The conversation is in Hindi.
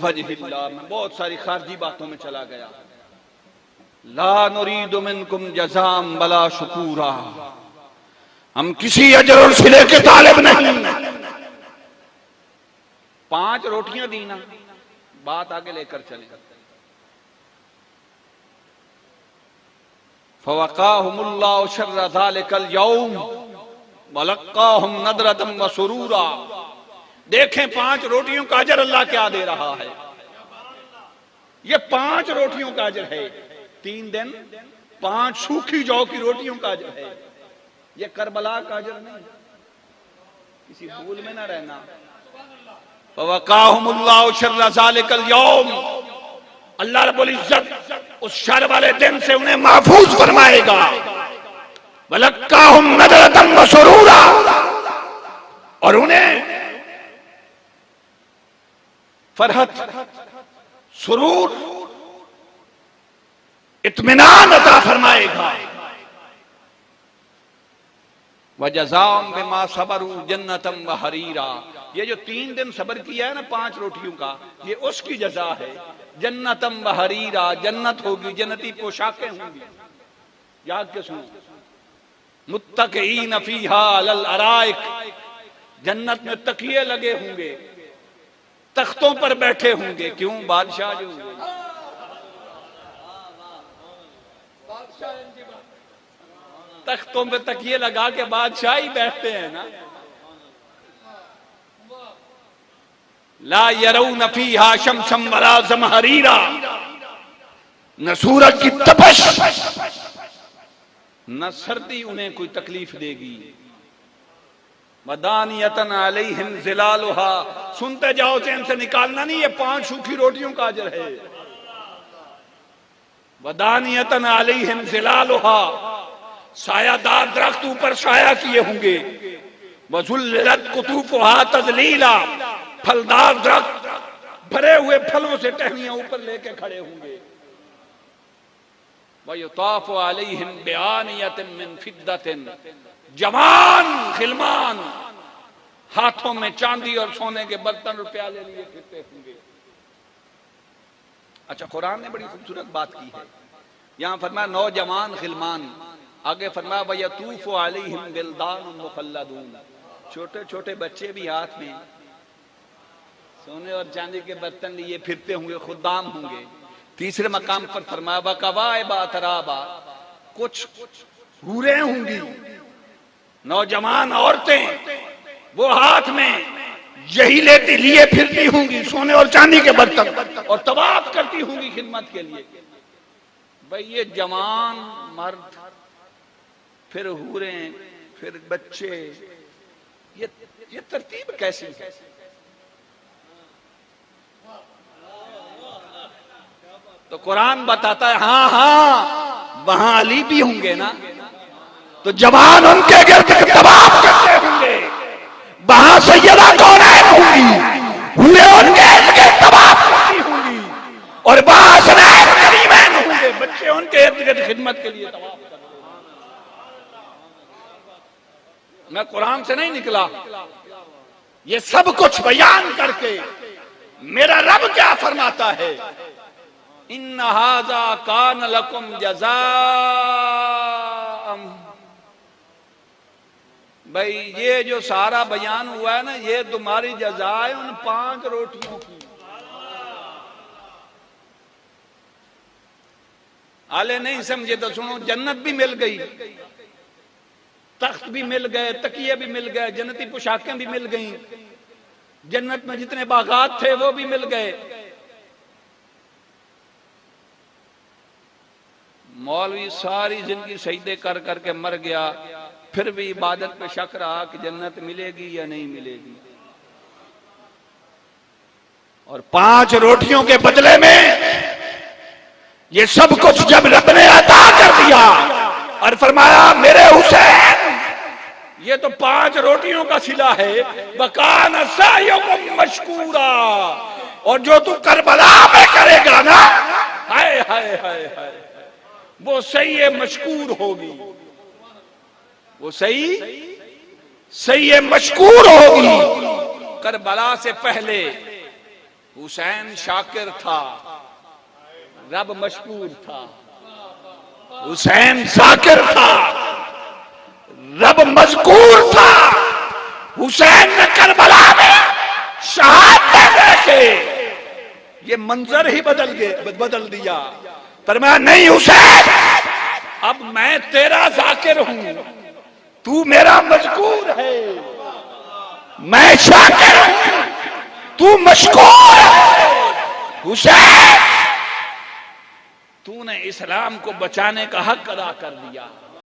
वजहिल्लाह में बहुत सारी खारजी बातों में चला गया। ला नुरीदु मिनकुम जज़ाम वला शुकूरा, हम किसी अजर और सिले के तालिब नहीं। 5 रोटियां दी ना, बात आगे लेकर चले। फवक़ाहुमुल्लाहु शर्र ज़ालिकल यौम वलक़्क़ाहुम नदरतम व सुरूरा। देखें 5 रोटियों का अजर अल्लाह क्या दे रहा है। ये 5 रोटियों का अजर है। 3 दिन 5 सूखी जौ की रोटियों का अजर है। ये करबला का अजर नहीं, किसी भूल में ना रहना। फवक़ाहुमुल्लाहु शर्र ज़ालिकल यौम, अल्लाह रब्बुल इज्जत उस शर वाले दिन से उन्हें महफूज फरमाएगा। वलक़्क़ाहुम नदरतम व सुरूरा, और उन्हें फरहत, सुरूर, इत्मीनान अता फरमाएगा। वजज़ाहुम बिमा सबरू जन्नतम व हरीरा। ये जो 3 दिन सब्र किया है ना 5 रोटियों का, ये उसकी जजा है। जन्नतम व हरीरा, जन्नत होगी, जन्नती पोशाकें होंगी। याद के सुनो, मुत्तक़ीन फ़ीहा अलल अराइक, जन्नत में तकिए लगे होंगे, तख्तों पर बैठे होंगे। क्यों? बादशाह जो होंगे, तख्तों पे तकिए लगा के बादशाह ही बैठते हैं ना। ला यरौन फ़ीहा शम्सन वला ज़महरीरा, न सूरज की तपश न सर्दी उन्हें कोई तकलीफ देगी। वदानियतन अलैहिम ज़िलालुहा, सुनते जाओ, चैन से निकालना नहीं। ये 5 सूखी रोटियों का अजर है। वदानियतन अलैहिम ज़िलालुहा, सायादार दरख्त ऊपर साया किए होंगे। वज़ुल्लिलत कुतूफ़ुहा तज़लीला, फलदार दरख्त भरे हुए फलों से टहनियां ऊपर लेके खड़े होंगे। वयुताफ़ु अलैहिम बिआनियतिन मिन फिद्दतिन, जवान खिलमान हाथों में चांदी और सोने के बर्तन और प्याले लिए फिरते होंगे। अच्छा, कुरान ने बड़ी खूबसूरत बात की है। यहां फरमाया नौजवान खिलमान, आगे फरमाया वयतूफ़ु अलैहिम बिल्दानुन मुख़ल्लदून, छोटे छोटे बच्चे भी हाथ में सोने और चांदी के बर्तन लिए फिरते होंगे, खुदाम होंगे। तीसरे मकाम पर फरमाया वकवाइब अतराबा, कुछ हूरें होंगी, नौजवान औरतें, वो हाथ में यही लेती लिए फिरती होंगी, सोने और चांदी के बर्तन, और तवाफ करती होंगी खिदमत के लिए। भाई ये जवान मर्द, फिर हूरें, फिर बच्चे, ये तरतीब कैसी है? तो कुरान बताता है हाँ हाँ वहां अली भी होंगे ना, तो जवान उनके गिर्द तवाफ करते होंगे। वहां सैयदा कौनैन होंगी, हुए उनके गिर्द तवाफ करती होंगी, और वहां हसनैन करीमैन होंगे, बच्चे उनके इर्द गिर्द खिदमत के लिए तवाफ करते। मैं कुरान से नहीं निकला, ये सब कुछ बयान करके मेरा रब क्या फरमाता है। इन्ना हाज़ा कान लकुम जज़ाअम, भाई ये जो सारा बयान हुआ है ना, ये तुम्हारी जज़ा है उन 5 रोटियों की। आले नहीं समझे तो सुनो, जन्नत भी मिल गई, तख्त भी मिल गए, तकिए भी मिल गए, जन्नती पोशाकें भी मिल गई, जन्नत में जितने बागात थे वो भी मिल गए। मौलवी सारी जिंदगी सजदे कर करके मर गया, फिर भी इबादत पे शक रहा कि जन्नत मिलेगी या नहीं मिलेगी। और 5 रोटियों के बदले में ये सब कुछ जब रब ने अता कर दिया और फरमाया मेरे हुसैन, ये तो 5 रोटियों का सिला है। वकान सअयुकुम मशकूरा, और जो तू करबला में करेगा ना, हाय हाय हाय हाय, वो सही मशकूर होगी, वो सही मशकूर होगी। करबला से पहले हुसैन शाकिर था, रब मशकूर था। हुसैन शाकिर था, रब मजकूर था। हुसैन ने करबला में शहादत देके ये मंजर ही बदल दिया। फरमाया नहीं हुसैन, अब मैं तेरा जाकिर हूं, तू मेरा मजकूर है। मैं शाकिर हूं, तू मशकूर है। हुसैन, तूने इस्लाम को बचाने का हक अदा कर दिया।